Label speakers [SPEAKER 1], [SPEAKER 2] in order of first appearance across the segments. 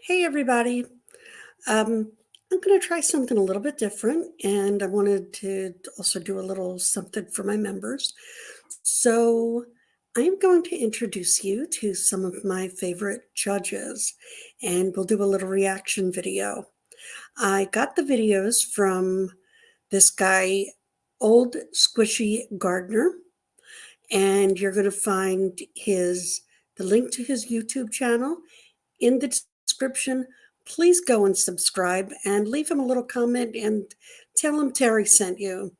[SPEAKER 1] Hey everybody. I'm going to try something a little bit different, and I wanted to also do a little something for my members. So I'm going to introduce you to some of my favorite judges, and we'll do a little reaction video. I got the videos from this guy, Old Squishy Gardener, and you're going to find the link to his YouTube channel in the description. Please go and subscribe and leave him a little comment and tell him Terry sent you.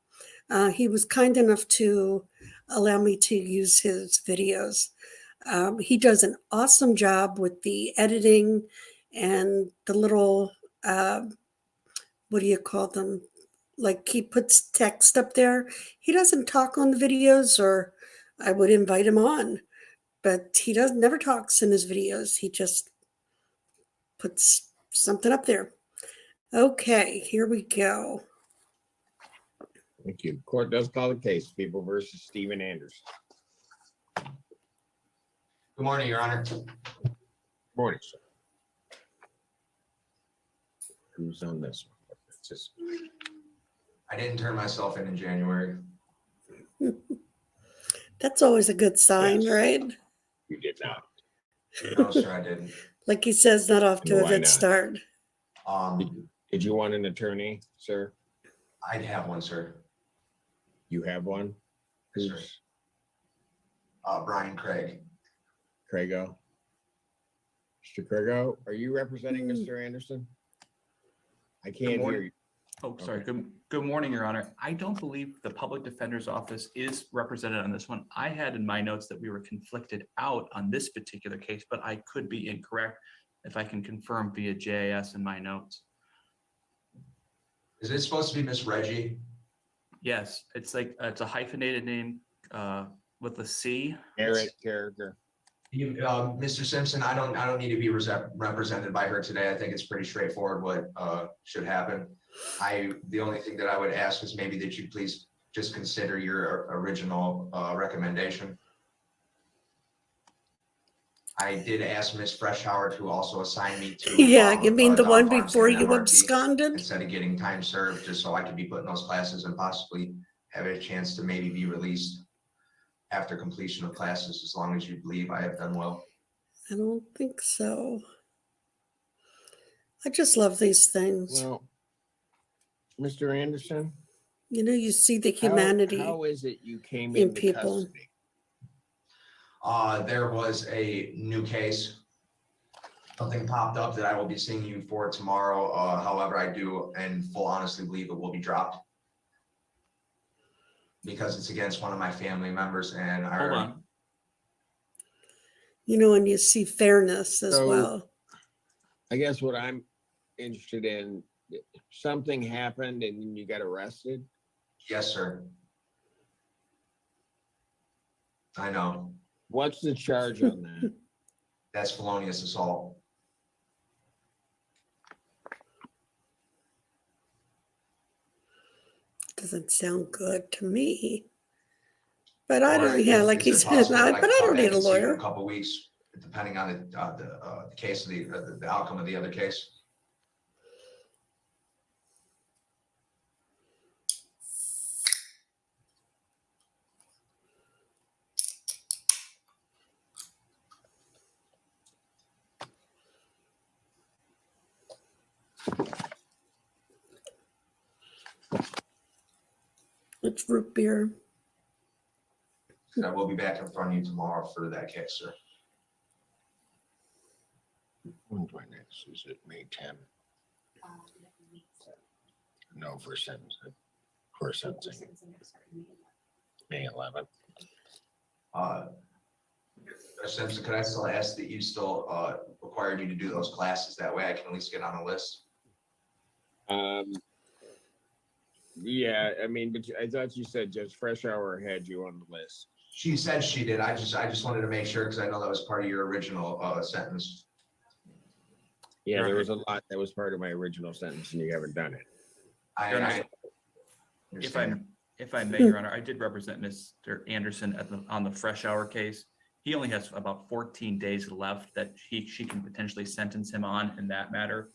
[SPEAKER 1] He was kind enough to allow me to use his videos. He does an awesome job with the editing and the little, what do you call them? Like he puts text up there. He doesn't talk on the videos, or I would invite him on, but he never talks in his videos. He just puts something up there. Okay, here we go.
[SPEAKER 2] Thank you. Court does call the case. People versus Stephen Anderson.
[SPEAKER 3] Good morning, Your Honor.
[SPEAKER 2] Morning, sir. Who's on this one? It's just,
[SPEAKER 3] I didn't turn myself in January.
[SPEAKER 1] That's always a good sign,
[SPEAKER 2] Yes.
[SPEAKER 1] right?
[SPEAKER 2] you did not.
[SPEAKER 3] No, sir, I didn't.
[SPEAKER 1] Like he says, not off to a
[SPEAKER 2] Why
[SPEAKER 1] good
[SPEAKER 2] not?
[SPEAKER 1] start.
[SPEAKER 2] Did you want an attorney, sir?
[SPEAKER 3] I'd have one, sir.
[SPEAKER 2] You have one?
[SPEAKER 3] Yes, sir.
[SPEAKER 2] Who's
[SPEAKER 3] Briancraigo.
[SPEAKER 2] Craigo? Mr. Craigo, are you representing Mr. Anderson? I can't hear you.
[SPEAKER 4] Oh, sorry.
[SPEAKER 2] Okay.
[SPEAKER 4] Good morning, Your Honor. I don't believe the public defender's office is represented on this one. I had in my notes that we were conflicted out on this particular case, but I could be incorrect if I can confirm via JAS in my notes.
[SPEAKER 3] Is it supposed to be Miss Reggie?
[SPEAKER 4] Yes, it's like, it's a hyphenated name with a C.
[SPEAKER 2] Eric character.
[SPEAKER 3] Mr. Simpson, I don't need to be represented by her today. I think it's pretty straightforward what should happen. The only thing that I would ask is maybe that you please just consider your original recommendation. I did ask Ms. Freshauer to also assign me to
[SPEAKER 1] Yeah, you mean the
[SPEAKER 3] Dog
[SPEAKER 1] one
[SPEAKER 3] Farm
[SPEAKER 1] before
[SPEAKER 3] Stand
[SPEAKER 1] you
[SPEAKER 3] MRT
[SPEAKER 1] absconded?
[SPEAKER 3] instead of getting time served, just so I could be put in those classes and possibly have a chance to maybe be released after completion of classes, as long as you believe I have done well.
[SPEAKER 1] I don't think so. I just love these things.
[SPEAKER 2] Well, Mr. Anderson,
[SPEAKER 1] You know, you see the humanity.
[SPEAKER 2] how is it you came
[SPEAKER 1] in
[SPEAKER 2] into
[SPEAKER 1] people.
[SPEAKER 2] custody?
[SPEAKER 3] There was a new case. Something popped up that I will be seeing you for tomorrow. However, I do in full honestly believe it will be dropped because it's against one of my family members, and
[SPEAKER 4] Hold on.
[SPEAKER 1] You know, and you see fairness as
[SPEAKER 2] So-
[SPEAKER 1] well.
[SPEAKER 2] I guess what I'm interested in, something happened and you got arrested?
[SPEAKER 3] Yes, sir. I know.
[SPEAKER 2] What's the charge on that?
[SPEAKER 3] That's felonious assault.
[SPEAKER 1] Doesn't sound good to me. But I
[SPEAKER 3] Or
[SPEAKER 1] don't, yeah,
[SPEAKER 3] is-
[SPEAKER 1] like
[SPEAKER 3] is
[SPEAKER 1] he
[SPEAKER 3] it
[SPEAKER 1] said,
[SPEAKER 3] possible that
[SPEAKER 1] but
[SPEAKER 3] could
[SPEAKER 1] I
[SPEAKER 3] come
[SPEAKER 1] don't
[SPEAKER 3] back
[SPEAKER 1] need a
[SPEAKER 3] and see you in
[SPEAKER 1] lawyer.
[SPEAKER 3] a couple weeks, depending on the case of the outcome of the other case.
[SPEAKER 1] It's root beer.
[SPEAKER 3] I will be back in front of you tomorrow for that case, sir.
[SPEAKER 2] When's my next? Is it May 10? No, for sentencing. For sentencing, May 11.
[SPEAKER 3] Simpson, could I still ask that you still required you to do those classes? That way I can at least get on a list.
[SPEAKER 2] Yeah, I mean, but I thought you said Judge Freshauer had you on the list.
[SPEAKER 3] She said she did. I just wanted to make sure because I know that was part of your original sentence.
[SPEAKER 2] Yeah, there was a lot that was part of my original sentence and you haven't done it.
[SPEAKER 3] I
[SPEAKER 4] If If I may, Your Honor, I did represent Mr. Anderson on the Fresh Hour case. He only has about 14 days left that she can potentially sentence him on in that matter.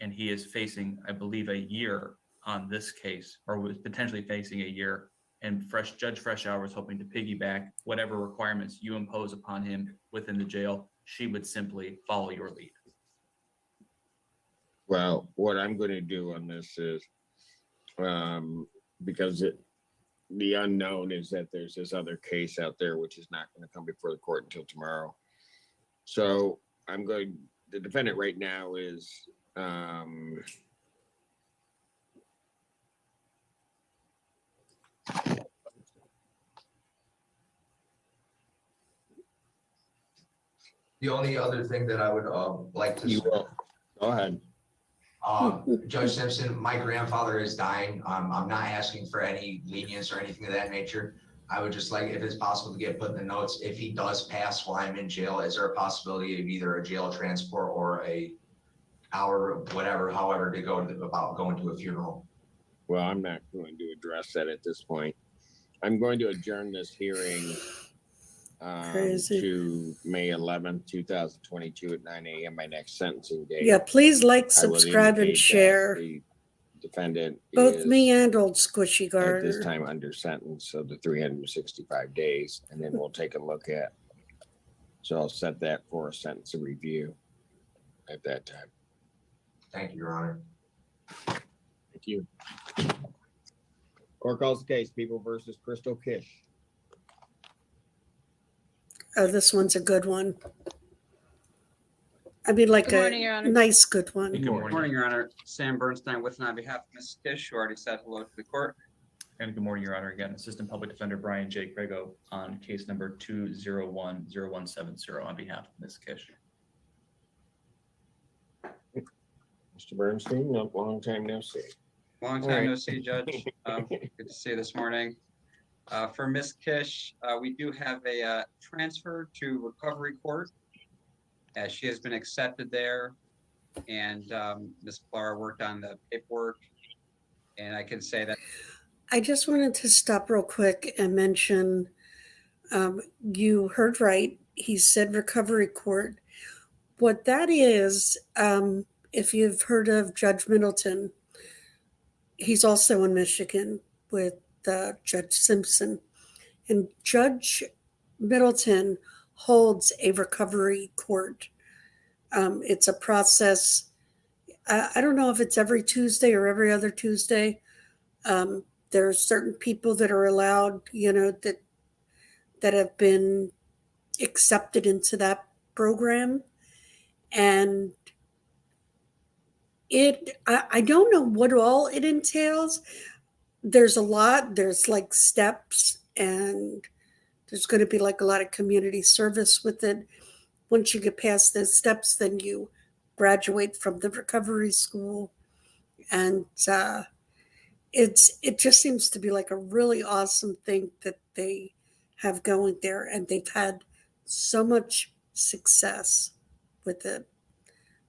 [SPEAKER 4] And he is facing, I believe, a year on this case, or was potentially facing a year. And Judge Fresh Hour is hoping to piggyback whatever requirements you impose upon him within the jail. She would simply follow your lead.
[SPEAKER 2] Well, what I'm going to do on this is, because the unknown is that there's this other case out there, which is not going to come before the court until tomorrow. So the defendant right now is,
[SPEAKER 3] The only other thing that I would like to.
[SPEAKER 2] Go ahead.
[SPEAKER 3] Judge Simpson, my grandfather is dying. I'm not asking for any lenience or anything of that nature. I would just like, if it's possible, to get put in the notes, if he does pass while I'm in jail, is there a possibility of either a jail transport or a hour, whatever, however, to go about going to a funeral?
[SPEAKER 2] Well, I'm not going to address that at this point. I'm going to adjourn this hearing to May 11th, 2022 at 9 a.m. my next sentencing date.
[SPEAKER 1] Yeah, please like,
[SPEAKER 2] I will
[SPEAKER 1] subscribe, and
[SPEAKER 2] indicate that
[SPEAKER 1] share.
[SPEAKER 2] the defendant
[SPEAKER 1] Both
[SPEAKER 2] is
[SPEAKER 1] me and Old Squishy
[SPEAKER 2] at
[SPEAKER 1] Gardener.
[SPEAKER 2] this time under sentence of the 365 days, and then we'll take a look at. So I'll set that for a sentence of review at that time.
[SPEAKER 3] Thank you, Your Honor.
[SPEAKER 2] Thank you. Court calls the case, People versus Crystal Kish.
[SPEAKER 1] Oh, this one's a good one. I mean, like
[SPEAKER 5] Good morning, Your
[SPEAKER 1] a
[SPEAKER 5] Honor.
[SPEAKER 1] nice good one.
[SPEAKER 4] Good
[SPEAKER 6] Good morning, Your Honor. Sam Bernstein with and on behalf of Ms. Kish, who already said hello to the court.
[SPEAKER 4] And good morning, Your Honor. Again, Assistant Public Defender Brian J. Craigo on case number 2010170 on behalf of Ms. Kish.
[SPEAKER 2] Mr. Bernstein, long time no see.
[SPEAKER 6] Long
[SPEAKER 2] All
[SPEAKER 6] time
[SPEAKER 2] right.
[SPEAKER 6] no see, Judge. Good to see you this morning. For Ms. Kish, we do have a transfer to recovery court, as she has been accepted there, and Ms. Clara worked on the paperwork, and I can say that.
[SPEAKER 1] I just wanted to stop real quick and mention, you heard right. He said recovery court. What that is, if you've heard of Judge Middleton, he's also in Michigan with Judge Simpson. And Judge Middleton holds a recovery court. It's a process. I don't know if it's every Tuesday or every other Tuesday. There are certain people that are allowed, that have been accepted into that program. And I don't know what all it entails. There's a lot. There's like steps, and there's going to be like a lot of community service with it. Once you get past those steps, then you graduate from the recovery school. And it just seems to be like a really awesome thing that they have going there, and they've had so much success with it.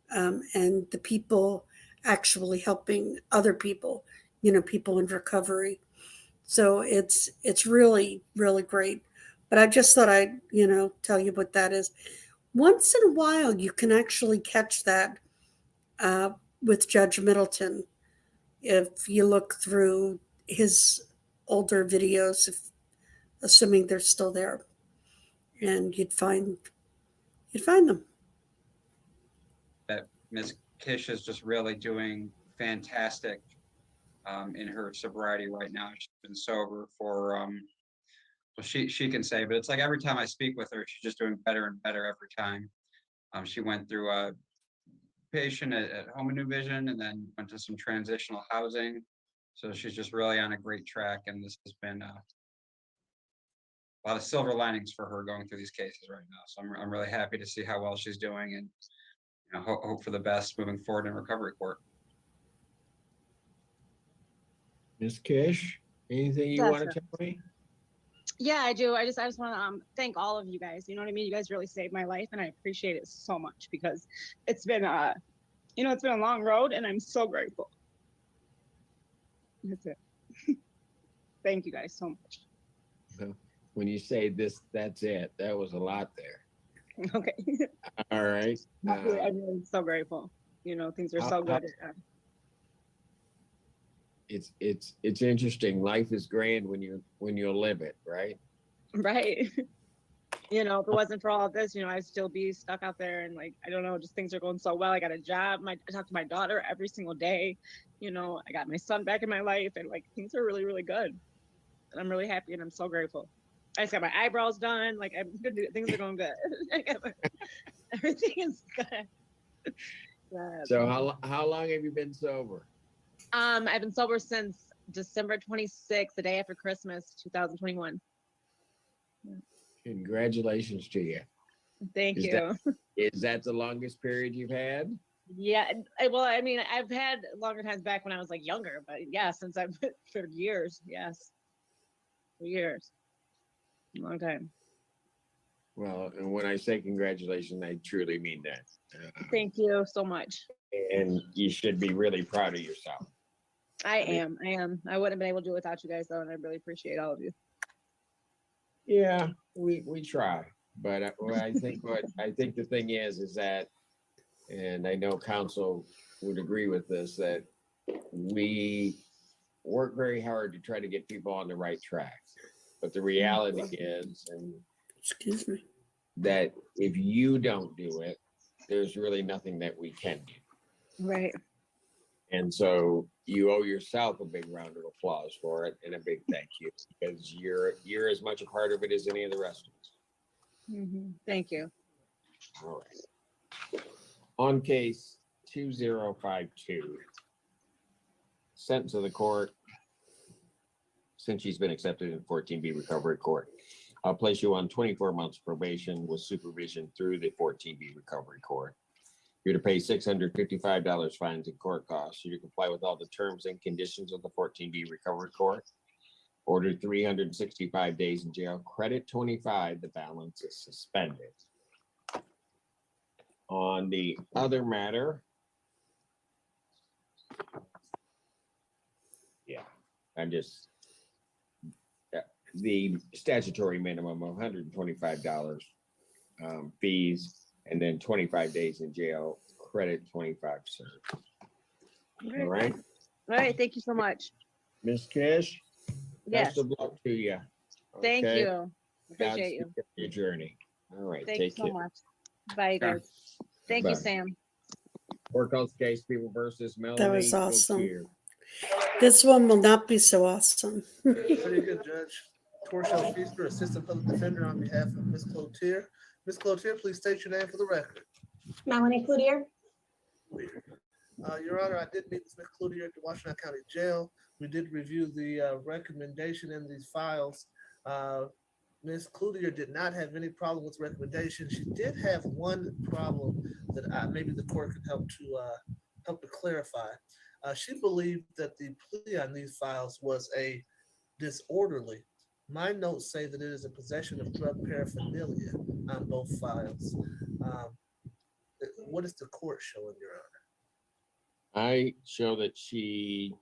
[SPEAKER 1] And the people actually helping other people, people in recovery. So it's really, really great. But I just thought I'd, tell you what that is. Once in a while, you can actually catch that with Judge Middleton. If you look through his older videos, assuming they're still there, and you'd find them.
[SPEAKER 6] That Ms. Kish is just really doing fantastic in her sobriety right now. She's been sober for, well, she can say, but it's like every time I speak with her, she's just doing better and better every time. She went through a patient at Home and New Vision, and then went to some transitional housing. So she's just really on a great track, and this has been a lot of silver linings for her going through these cases right now. So I'm really happy to see how well she's doing, and hope for the best moving forward in recovery court.
[SPEAKER 2] Ms. Kish, anything you
[SPEAKER 5] Yes,
[SPEAKER 2] want to
[SPEAKER 5] sir.
[SPEAKER 2] tell me?
[SPEAKER 5] Yeah, I do. I just want to thank all of you guys. You know what I mean? You guys really saved my life, and I appreciate it so much, because it's been it's been a long road, and I'm so grateful. That's it. thank you guys so much.
[SPEAKER 2] When you say this, that's it. That was a lot there.
[SPEAKER 5] Okay.
[SPEAKER 2] All right.
[SPEAKER 5] I'm really so grateful. You know, things are so good.
[SPEAKER 2] It's interesting. Life is grand when you live it, right?
[SPEAKER 5] Right. You know, if it wasn't for all of this, you know, I'd still be stuck out there and like, I don't know, just things are going so well. I got a job. I talk to my daughter every single day. You know, I got my son back in my life and like things are really, really good. And I'm really happy and I'm so grateful. I just got my eyebrows done. Like things are going good. Everything is good. Yeah.
[SPEAKER 2] So how long have you been sober?
[SPEAKER 5] I've been sober since December 26th, the day after Christmas, 2021.
[SPEAKER 2] Congratulations to you.
[SPEAKER 5] Thank you.
[SPEAKER 2] Is that the longest period you've had?
[SPEAKER 5] Yeah. Well, I mean, I've had longer times back when I was like younger, but yeah, since I've for years. Yes. For years. A long time.
[SPEAKER 2] Well, and when I say congratulations, I truly mean that.
[SPEAKER 5] Thank you so much.
[SPEAKER 2] And you should be really proud of yourself.
[SPEAKER 5] I am. I wouldn't have been able to do it without you guys though, and I really appreciate all of you.
[SPEAKER 2] Yeah, we try, but I think the thing is that, and I know council would agree with this, that we work very hard to try to get people on the right track. But the reality is, and
[SPEAKER 1] Excuse me.
[SPEAKER 2] that if you don't do it, there's really nothing that we can do.
[SPEAKER 5] Right.
[SPEAKER 2] And so you owe yourself a big round of applause for it and a big thank you, because you're as much a part of it as any of the rest of us.
[SPEAKER 5] Mm-hmm. Thank you.
[SPEAKER 2] All right. On case 2052, sentence of the court, since she's been accepted in 14B recovery court, I'll place you on 24 months probation with supervision through the 14B recovery court. You're to pay $655 fines and court costs. You're to comply with all the terms and conditions of the 14B recovery court. Ordered 365 days in jail, credit 25, the balance is suspended. On the other matter, the statutory minimum of $125 fees, and then 25 days in jail, credit 25 cents. All right.
[SPEAKER 5] All right. Thank you so much.
[SPEAKER 2] Ms. Kish,
[SPEAKER 5] Yes.
[SPEAKER 2] best of luck to you.
[SPEAKER 5] Thank
[SPEAKER 2] Okay?
[SPEAKER 5] you. Appreciate you.
[SPEAKER 2] Godspeed on your journey. All right.
[SPEAKER 5] Thank you
[SPEAKER 2] Take
[SPEAKER 5] so
[SPEAKER 2] care.
[SPEAKER 5] much. Bye, you
[SPEAKER 4] Yeah.
[SPEAKER 5] guys. Thank
[SPEAKER 2] Bye.
[SPEAKER 5] you, Sam.
[SPEAKER 2] Courthouse case, people versus Melanie.
[SPEAKER 1] That was awesome.
[SPEAKER 2] Gautier.
[SPEAKER 1] This one will not be so awesome.
[SPEAKER 7] Very good, Judge. Torshell Feaster, Assistant Public Defender, on behalf of Ms. Cloutier. Ms. Cloutier, please state your name for the record.
[SPEAKER 8] Melanie Cloutier.
[SPEAKER 7] Your Honor, I did meet with Ms. Cloutier at the Washington County Jail. We did review the recommendation in these files. Ms. Cloutier did not have any problem with recommendation. She did have one problem that maybe the court could help to clarify. She believed that the plea on these files was a disorderly. My notes say that it is a possession of drug paraphernalia on both files. What is the court showing, Your Honor?
[SPEAKER 2] I show that she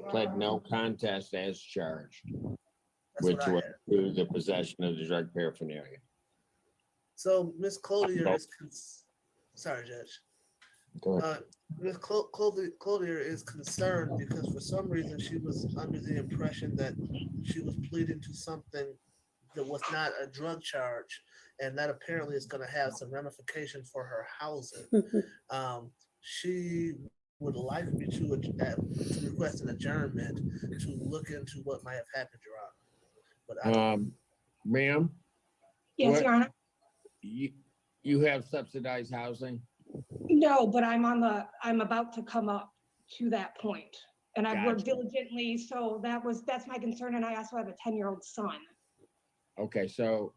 [SPEAKER 2] pled no contest as charged,
[SPEAKER 7] That's
[SPEAKER 2] which
[SPEAKER 7] what I
[SPEAKER 2] was
[SPEAKER 7] have.
[SPEAKER 2] through the possession of the drug paraphernalia.
[SPEAKER 7] So Ms. Cloutier is, sorry, Judge.
[SPEAKER 2] Go ahead.
[SPEAKER 7] Ms. Cloutier is concerned because for some reason she was under the impression that she was pleading to something that was not a drug charge, and that apparently is going to have some ramifications for her housing. She would like me to request an adjournment to look into what might have happened, Your Honor. But I
[SPEAKER 2] Ma'am,
[SPEAKER 8] Yes,
[SPEAKER 2] What?
[SPEAKER 8] Your Honor.
[SPEAKER 2] you have subsidized housing?
[SPEAKER 8] No, but I'm about to come up to that point. And I've worked
[SPEAKER 2] Gotcha.
[SPEAKER 8] diligently, so that's my concern. And I also have a 10-year-old son.
[SPEAKER 2] Okay, so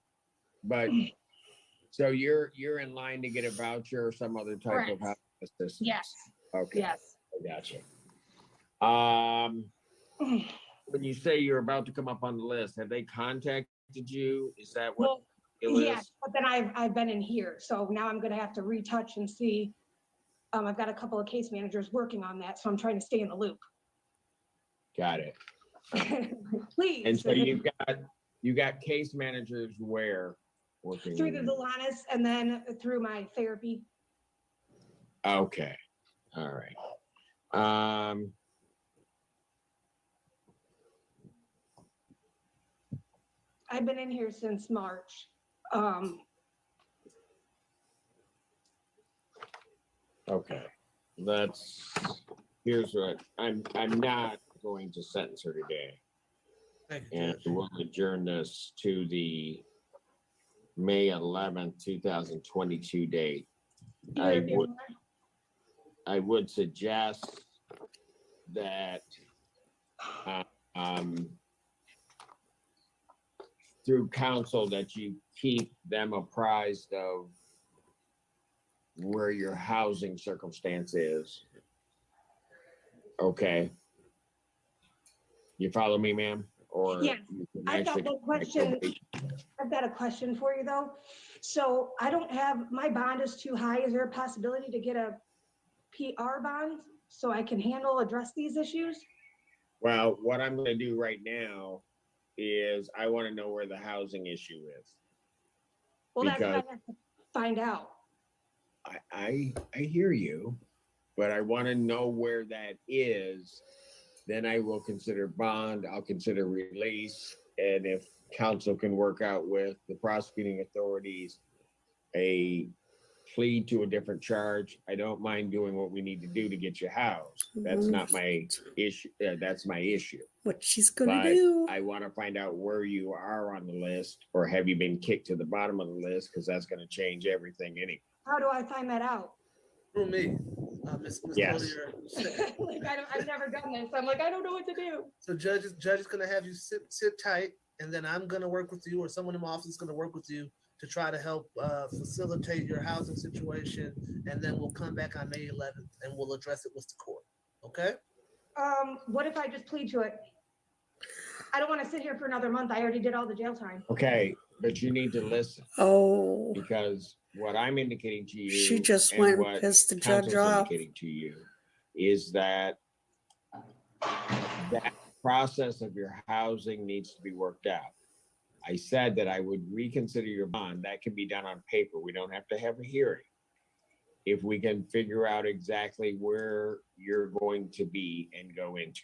[SPEAKER 2] you're in line to get a voucher or some other type of
[SPEAKER 8] Correct.
[SPEAKER 2] housing assistance?
[SPEAKER 8] Yes,
[SPEAKER 2] Okay.
[SPEAKER 8] yes.
[SPEAKER 2] I gotcha. When you say you're about to come up on the list, have they contacted you? Is that what
[SPEAKER 8] Well,
[SPEAKER 2] it is?
[SPEAKER 8] yes, but then I've been in here, so now I'm gonna have to retouch and see. I've got a couple of case managers working on that, so I'm trying to stay in the loop.
[SPEAKER 2] Got it.
[SPEAKER 8] Please.
[SPEAKER 2] And so you got case managers where working?
[SPEAKER 8] Through the Delanis and then through my therapy.
[SPEAKER 2] Okay, all right.
[SPEAKER 8] I've been in here since March.
[SPEAKER 2] Okay, here's what, I'm not going to sentence her today.
[SPEAKER 7] Thank you,
[SPEAKER 2] And
[SPEAKER 7] Judge.
[SPEAKER 2] we'll adjourn this to the May 11th, 2022 date. I would suggest that through counsel that you keep them apprised of where your housing circumstance is. Okay. You follow me, ma'am? Or
[SPEAKER 8] Yes,
[SPEAKER 2] you can
[SPEAKER 8] I've got
[SPEAKER 2] actually
[SPEAKER 8] one question. I've got a question for you though. So I don't have, my bond is too high. Is there a possibility to get a PR bond so I can address these issues?
[SPEAKER 2] Well, what I'm gonna do right now is I wanna know where the housing issue is.
[SPEAKER 8] Well, that's what I
[SPEAKER 2] Because-
[SPEAKER 8] have to find out.
[SPEAKER 2] I hear you, but I wanna know where that is. Then I will consider bond, I'll consider release, and if council can work out with the prosecuting authorities a plea to a different charge, I don't mind doing what we need to do to get you housed. That's not my issue, that's my issue.
[SPEAKER 1] What she's gonna
[SPEAKER 2] But
[SPEAKER 1] do.
[SPEAKER 2] I wanna find out where you are on the list, or have you been kicked to the bottom of the list, because that's gonna change everything anyway.
[SPEAKER 8] How do I find that out?
[SPEAKER 7] Through me, Ms.
[SPEAKER 2] Yes.
[SPEAKER 7] Collier.
[SPEAKER 8] Like, I've never done this. I'm like, I don't know what to do.
[SPEAKER 7] So judge is gonna have you sit tight, and then I'm gonna work with you, or someone in my office is gonna work with you to try to help facilitate your housing situation, and then we'll come back on May 11th and we'll address it with the court. Okay?
[SPEAKER 8] What if I just plead to it? I don't want to sit here for another month. I already did all the jail time.
[SPEAKER 2] Okay, but you need to listen,
[SPEAKER 1] Oh,
[SPEAKER 2] because what I'm indicating to you.
[SPEAKER 1] she just
[SPEAKER 2] and
[SPEAKER 1] went and
[SPEAKER 2] what
[SPEAKER 1] pissed the judge
[SPEAKER 2] council's
[SPEAKER 1] off.
[SPEAKER 2] indicating to you is that that process of your housing needs to be worked out. I said that I would reconsider your bond. That can be done on paper. We don't have to have a hearing. If we can figure out exactly where you're going to be and go into.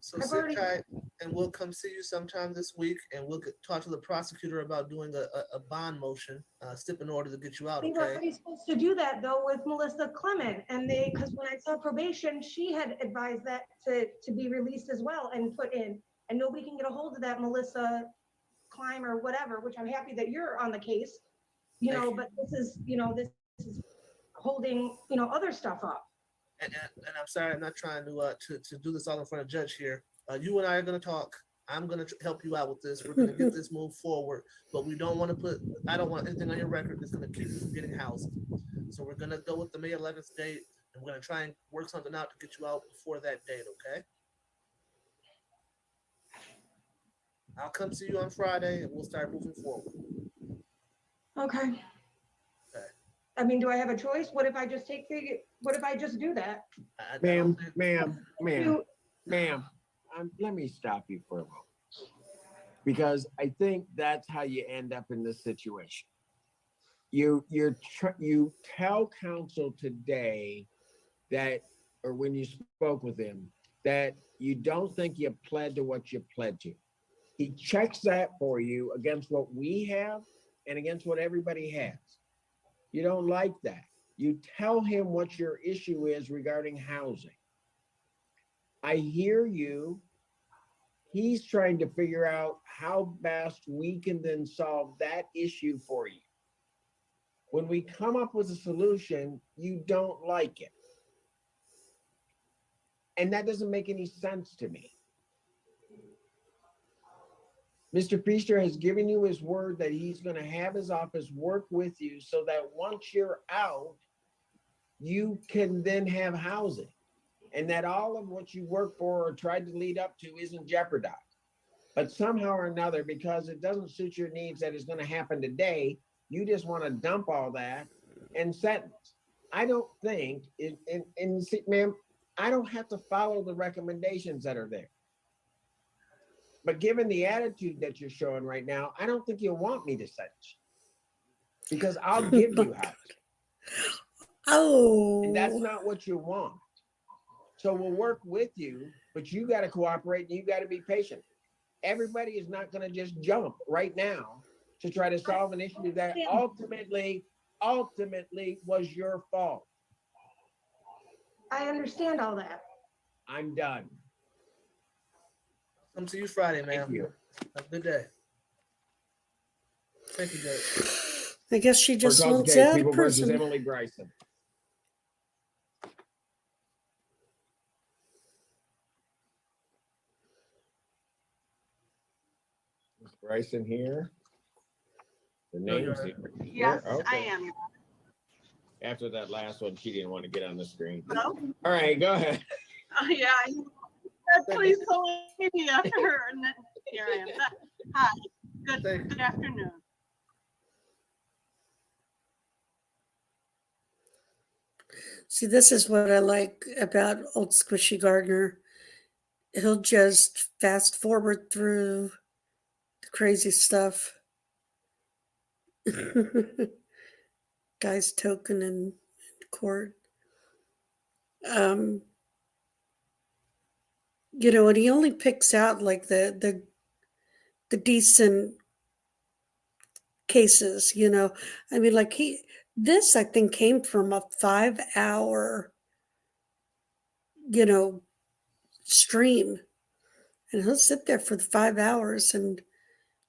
[SPEAKER 7] So
[SPEAKER 8] I've
[SPEAKER 7] sit
[SPEAKER 8] already-
[SPEAKER 7] tight, and we'll come see you sometime this week, and we'll talk to the prosecutor about doing a bond motion, stip in order to get you out,
[SPEAKER 8] We were
[SPEAKER 7] okay?
[SPEAKER 8] already supposed to do that though with Melissa Clement, and because when I saw probation, she had advised that to be released as well and put in, and nobody can get a hold of that Melissa Climb or whatever, which I'm happy that you're on the case, but this is holding, other stuff up.
[SPEAKER 7] And I'm sorry, I'm not trying to do this all in front of judge here. You and I are gonna talk. I'm gonna help you out with this. We're gonna get this moved forward, but we don't want to I don't want anything on your record that's gonna keep you from getting housed. So we're gonna go with the May 11th date, and we're gonna try and work something out to get you out before that date, okay? I'll come see you on Friday, and we'll start moving forward.
[SPEAKER 8] Okay.
[SPEAKER 7] Okay.
[SPEAKER 8] I mean, do I have a choice? What if I just what if I just do that?
[SPEAKER 7] I
[SPEAKER 2] Ma'am,
[SPEAKER 7] don't think-
[SPEAKER 2] ma'am, let me stop you for a moment. Because I think that's how you end up in this situation. You tell counsel today that, or when you spoke with him, that you don't think you pled to what you pled to. He checks that for you against what we have and against what everybody has. You don't like that. You tell him what your issue is regarding housing. I hear you. He's trying to figure out how best we can then solve that issue for you. When we come up with a solution, you don't like it. And that doesn't make any sense to me. Mr. Feaster has given you his word that he's going to have his office work with you so that once you're out, you can then have housing, and that all of what you work for or tried to lead up to isn't jeopardized. But somehow or another, because it doesn't suit your needs that is going to happen today, you just want to dump all that and sentence. I don't think, and see, ma'am, I don't have to follow the recommendations that are there. But given the attitude that you're showing right now, I don't think you'll want me to sentence you, because I'll give you house. And that's
[SPEAKER 1] Oh,
[SPEAKER 2] not what you want. So we'll work with you, but you got to cooperate and you got to be patient. Everybody is not going to just jump right now to try to solve an issue that ultimately was your fault.
[SPEAKER 8] I understand all that.
[SPEAKER 2] I'm done.
[SPEAKER 7] Come to you Friday,
[SPEAKER 2] Thank
[SPEAKER 7] ma'am.
[SPEAKER 2] you.
[SPEAKER 7] Have a good day. Thank you, Judge.
[SPEAKER 1] I guess she
[SPEAKER 2] Court
[SPEAKER 1] just
[SPEAKER 2] calls the
[SPEAKER 1] wants
[SPEAKER 2] case,
[SPEAKER 1] out a
[SPEAKER 2] People versus
[SPEAKER 1] person.
[SPEAKER 2] Emily Bryson. Is Bryson here? The
[SPEAKER 7] No,
[SPEAKER 2] name's
[SPEAKER 7] you're
[SPEAKER 2] here.
[SPEAKER 9] Yes, I
[SPEAKER 2] Okay.
[SPEAKER 9] am.
[SPEAKER 2] After that last one, she didn't want to get on the screen.
[SPEAKER 9] Hello?
[SPEAKER 2] All right, go ahead.
[SPEAKER 9] Yeah, I said, please call me after her, and then here I am. Hi, good afternoon.
[SPEAKER 1] See, this is what I like about old Squishy Gardener. He'll just fast forward through the crazy stuff. Guy's token in court. And he only picks out like the decent cases, I mean, like this I think came from a 5-hour, stream, and he'll sit there for the 5 hours and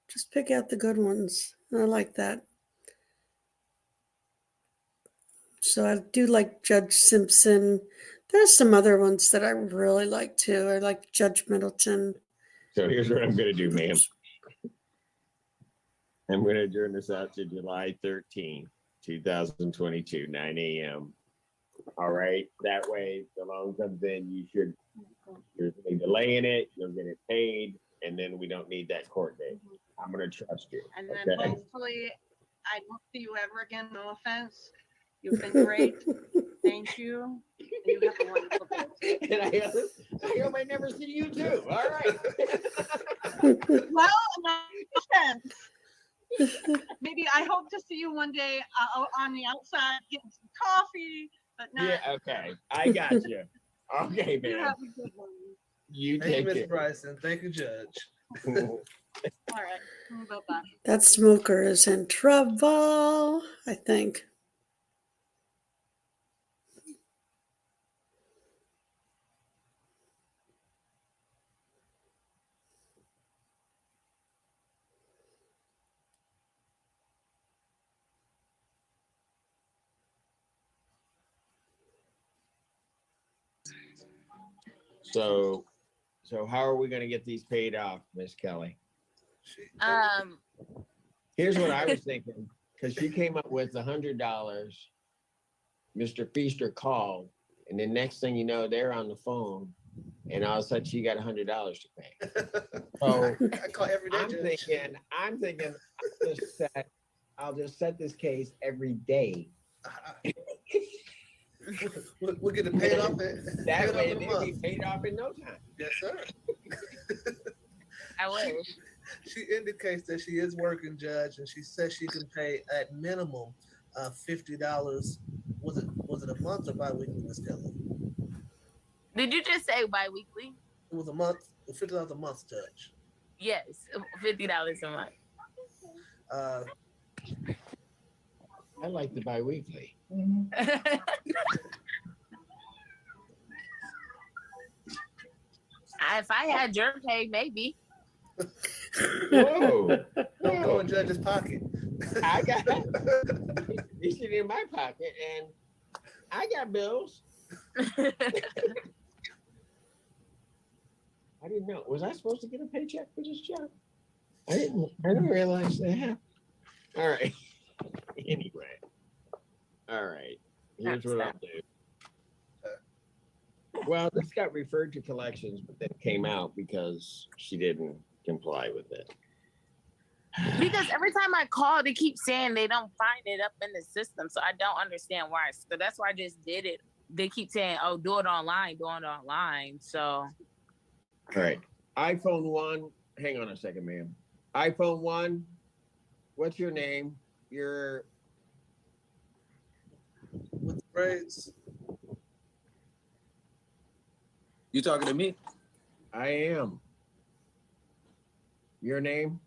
[SPEAKER 1] just pick out the good ones. I like that. So I do like Judge Simpson. There's some other ones that I really like too. I like Judge Middleton.
[SPEAKER 2] So here's what I'm going to do, ma'am. I'm going to adjourn this out to July 13, 2022, 9 a.m. All right. That way, the loan comes in, you're delaying it, you'll get it paid, and then we don't need that court date. I'm going to trust you.
[SPEAKER 9] And then
[SPEAKER 2] Okay?
[SPEAKER 9] hopefully I don't see you ever again, no offense. You've been great. Thank you. And you have a wonderful day.
[SPEAKER 2] And I hope I never see you too. All right.
[SPEAKER 9] Well, no offense. Maybe I hope to see you one day on the outside getting some coffee, but not.
[SPEAKER 2] Yeah, okay. I got you. Okay,
[SPEAKER 9] You
[SPEAKER 2] man.
[SPEAKER 9] have a good one.
[SPEAKER 2] You
[SPEAKER 7] Thank you,
[SPEAKER 2] take
[SPEAKER 7] Ms.
[SPEAKER 2] it.
[SPEAKER 7] Bryson. Thank you, Judge.
[SPEAKER 9] All right. Bye-bye.
[SPEAKER 1] That smoker is in trouble, I think.
[SPEAKER 2] So how are we going to get these paid off, Miss Kelly? Here's what I was thinking, because she came up with $100. Mr. Feaster called, and the next thing you know, they're on the phone, and all of a sudden she got $100 to pay. So
[SPEAKER 7] I call every day, Judge.
[SPEAKER 2] I'm thinking, I'll just set this case every day.
[SPEAKER 7] We'll get it paid off.
[SPEAKER 2] That way they'll be paid off in no time.
[SPEAKER 7] Yes, sir.
[SPEAKER 9] I wish.
[SPEAKER 7] She indicates that she is working, Judge, and she says she can pay at minimum $50. Was it a month or bi-weekly, Miss Kelly?
[SPEAKER 10] Did you just say bi-weekly?
[SPEAKER 7] It was a month, $50 a month, Judge.
[SPEAKER 10] Yes, $50 a month.
[SPEAKER 2] I like the bi-weekly.
[SPEAKER 10] If I had your pay, maybe.
[SPEAKER 2] Whoa.
[SPEAKER 7] Don't go in Judge's pocket.
[SPEAKER 2] I got this shit in my pocket, and I got bills. I didn't know. Was I supposed to get a paycheck for this job? I didn't realize that. All right. Anyway. All right. Here's what I'll do. Well, this got referred to collections, but then came out because she didn't comply with it.
[SPEAKER 10] Because every time I call, they keep saying they don't find it up in the system. So I don't understand why. So that's why I just did it they keep saying, "Oh, do it online, do it online." So,
[SPEAKER 2] All right. iPhone 1. Hang on a second, ma'am. iPhone 1. What's your name? Your
[SPEAKER 7] With braids.
[SPEAKER 11] You talking to me?
[SPEAKER 2] I am. Your name?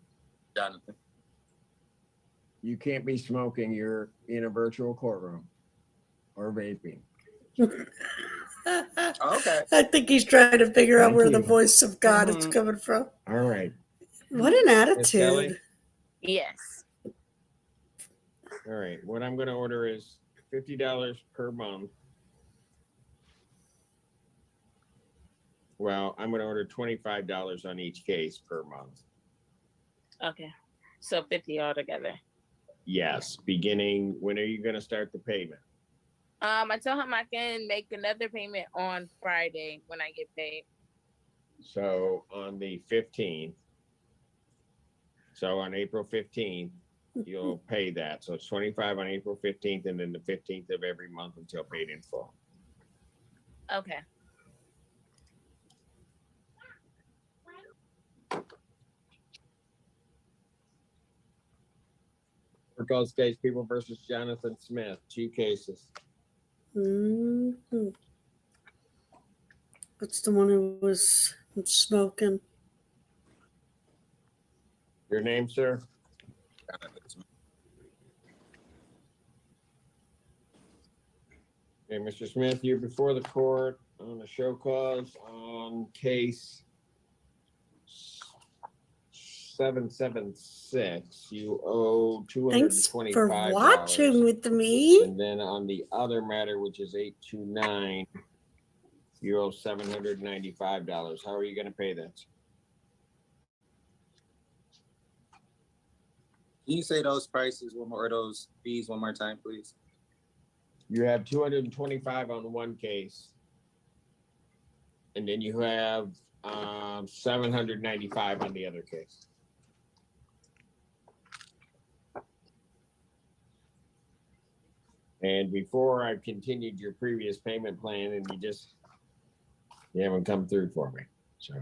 [SPEAKER 11] Jonathan.
[SPEAKER 2] You can't be smoking. You're in a virtual courtroom or vaping.
[SPEAKER 11] Okay.
[SPEAKER 1] I think he's trying to figure out
[SPEAKER 2] Thank
[SPEAKER 1] where the
[SPEAKER 2] you.
[SPEAKER 1] voice of God is coming from.
[SPEAKER 2] All right.
[SPEAKER 1] What an
[SPEAKER 2] Miss Kelly?
[SPEAKER 1] attitude.
[SPEAKER 10] yes.
[SPEAKER 2] All right. What I'm going to order is $50 per month. Well, I'm going to order $25 on each case per month.
[SPEAKER 10] Okay. So 50 altogether.
[SPEAKER 2] Yes. Beginning, when are you going to start the payment?
[SPEAKER 10] I told him I can make another payment on Friday when I get paid.
[SPEAKER 2] So on the 15th. So on April 15th, you'll pay that. So it's 25 on April 15th and then the 15th of every month until paid in full.
[SPEAKER 10] Okay.
[SPEAKER 2] Calls case People versus Jonathan Smith, 2 cases.
[SPEAKER 1] Mhm. That's the one who was smoking.
[SPEAKER 2] Your name, sir? Okay, Mr. Smith, you're before the court on a show cause on case 776. You owe
[SPEAKER 1] Thanks for
[SPEAKER 2] $225.
[SPEAKER 1] watching with me.
[SPEAKER 2] And then on the other matter, which is 829, you owe $795. How are you going to pay that?
[SPEAKER 11] Can you say those prices one more, or those fees one more time, please?
[SPEAKER 2] You have 225 on one case. And then you have 795 on the other case. And before I continued your previous payment plan, and you haven't come through for me. So
[SPEAKER 11] A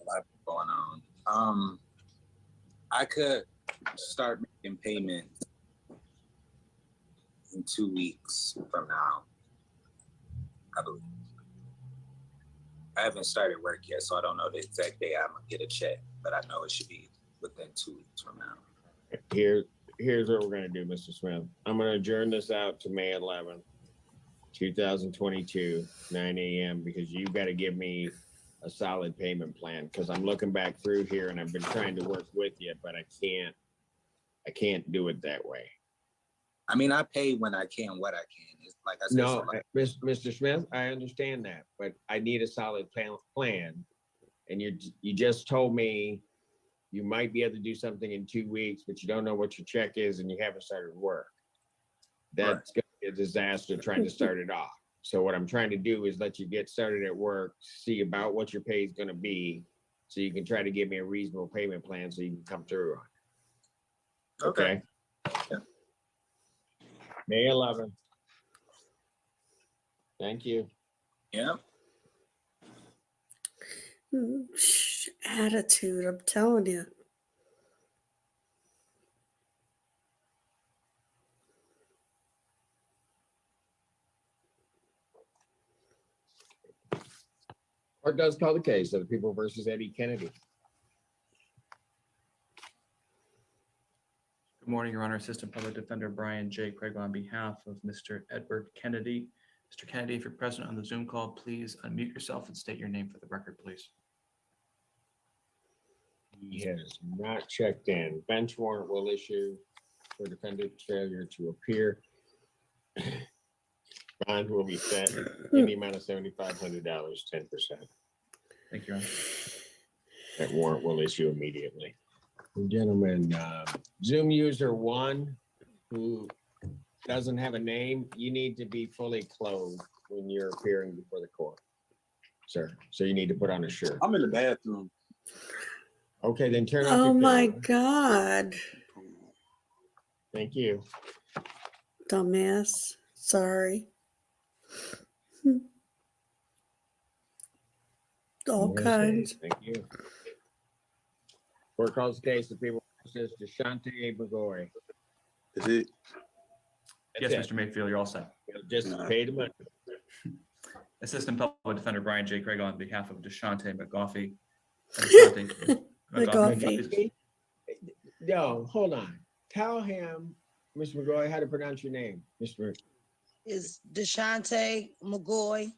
[SPEAKER 11] lot going on. I could start making payments in 2 weeks from now, I believe. I haven't started work yet, so I don't know the exact day I'm gonna get a check, but I know it should be within 2 weeks from now.
[SPEAKER 2] here's what we're going to do, Mr. Smith. I'm going to adjourn this out to May 11th, 2022, 9 a.m. because you got to give me a solid payment plan, because I'm looking back through here and I've been trying to work with you, but I can't do it that way.
[SPEAKER 11] I mean, I pay when I can, what I can. It's like I said,
[SPEAKER 2] No, Mr. Smith, I understand that, but I need a solid plan. And you just told me you might be able to do something in 2 weeks, but you don't know what your check is and you haven't started work. That's going to be a disaster trying to start it off. So what I'm trying to do is let you get started at work, see about what your pay is going to be, so you can try to give me a reasonable payment plan so you can come through on it. Okay.
[SPEAKER 11] Yeah.
[SPEAKER 2] May 11th. Thank you.
[SPEAKER 11] Yeah.
[SPEAKER 1] Attitude, I'm telling you.
[SPEAKER 2] Court does call the case of the People versus Eddie Kennedy.
[SPEAKER 4] Good morning, Your Honor. Assistant Public Defender Brian J. Craig on behalf of Mr. Edward Kennedy. Mr. Kennedy, if you're present on the Zoom call, please unmute yourself and state your name for the record, please.
[SPEAKER 2] He has not checked in. Bench warrant will issue for defendant's failure to appear. Bond will be set in the amount of $7,500, 10%.
[SPEAKER 4] Thank you, Your Honor.
[SPEAKER 2] That warrant will issue immediately. Gentlemen, Zoom user 1 who doesn't have a name, you need to be fully clothed when you're appearing before the court, sir. So you need to put on a shirt.
[SPEAKER 11] I'm in the bathroom.
[SPEAKER 2] Okay, then turn off
[SPEAKER 1] Oh
[SPEAKER 2] your
[SPEAKER 1] my
[SPEAKER 2] camera.
[SPEAKER 1] God.
[SPEAKER 2] Thank you.
[SPEAKER 1] Dumbass. Sorry. All
[SPEAKER 2] Okay,
[SPEAKER 1] kinds.
[SPEAKER 2] Thank you. Court calls the case of people versus Deshante McGoy.
[SPEAKER 12] Is it?
[SPEAKER 4] Yes,
[SPEAKER 2] That's
[SPEAKER 4] Mr. Mayfield, you're all set.
[SPEAKER 2] it. Just pay the money.
[SPEAKER 4] Assistant Public Defender Brian J. Craig on behalf of Deshante McGoffey. Deshante
[SPEAKER 1] McGoffey.
[SPEAKER 2] No, hold on. Tell him, Mr. McGoy, how to pronounce your name, Mr.
[SPEAKER 13] Is Deshante McGoy.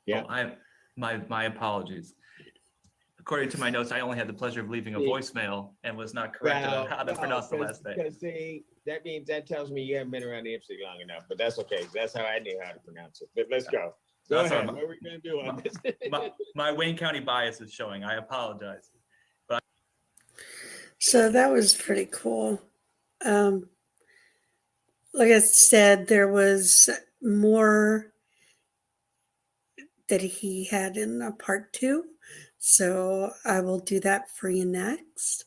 [SPEAKER 2] Yeah.
[SPEAKER 4] Oh, my apologies. According to my notes, I only had the pleasure of leaving a voicemail and was not corrected on how to pronounce the last name.
[SPEAKER 2] Because see, that tells me you haven't been around the IPSC long enough, but that's okay. That's how I knew how to pronounce it. But let's go. Go
[SPEAKER 4] That's all
[SPEAKER 2] ahead.
[SPEAKER 4] right.
[SPEAKER 2] What are we gonna do on this?
[SPEAKER 4] My Wayne County bias is showing. I apologize.
[SPEAKER 1] So that was pretty cool. Like I said, there was more that he had in part 2. So I will do that for you next.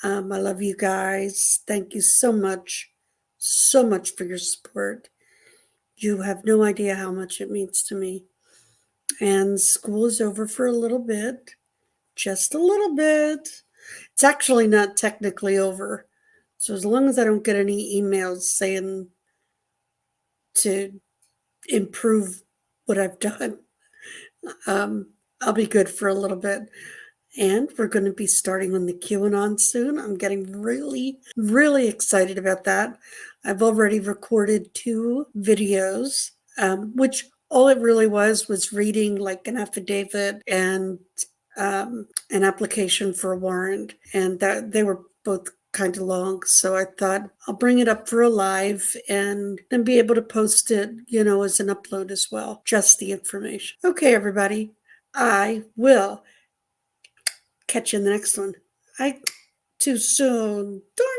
[SPEAKER 1] I love you guys. Thank you so much for your support. You have no idea how much it means to me. And school is over for a little bit, just a little bit. It's actually not technically over. So as long as I don't get any emails saying to improve what I've done, I'll be good for a little bit. And we're going to be starting on the QAnon soon. I'm getting really, really excited about that. I've already recorded 2 videos, which all it really was reading like an affidavit and an application for a warrant. And that they were both kind of long. So I thought I'll bring it up for a live and then be able to post it, as an upload as well. Just the information. Okay, everybody. I will catch you in the next one. Too soon. Darn